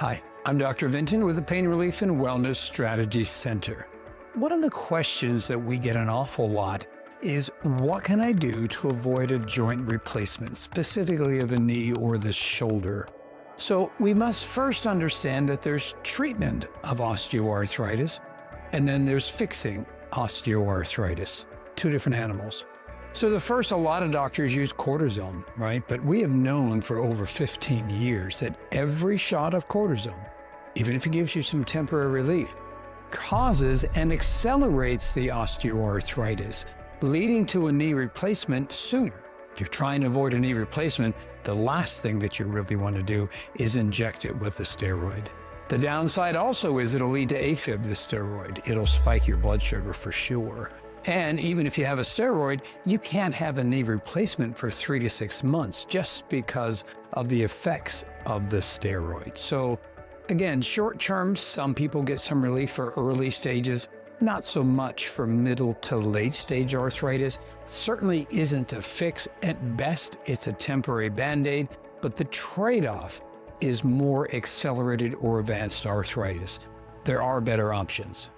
Hi, I'm Dr. Vinton with the Pain Relief and Wellness Strategy Center. One of the questions that we get an awful lot is, what can I do to avoid a joint replacement, specifically of the knee or the shoulder? So we must first understand that there's treatment of osteoarthritis, and then there's fixing osteoarthritis, two different animals. So the first, a lot of doctors use cortisone, right? But we have known for over 15 years that every shot of cortisone, even if it gives you some temporary relief, causes and accelerates the osteoarthritis, leading to a knee replacement sooner. If you're trying to avoid a knee replacement, the last thing that you really want to do is inject it with a steroid. The downside also is it'll lead to AFib, the steroid. It'll spike your blood sugar for sure. And even if you have a steroid, you can't have a knee replacement for 3 to 6 months just because of the effects of the steroid. So again, short term, some people get some relief for early stages, not so much for middle to late stage arthritis. Certainly isn't a fix. At best, it's a temporary Band-Aid, but the trade-off is more accelerated or advanced arthritis. There are better options.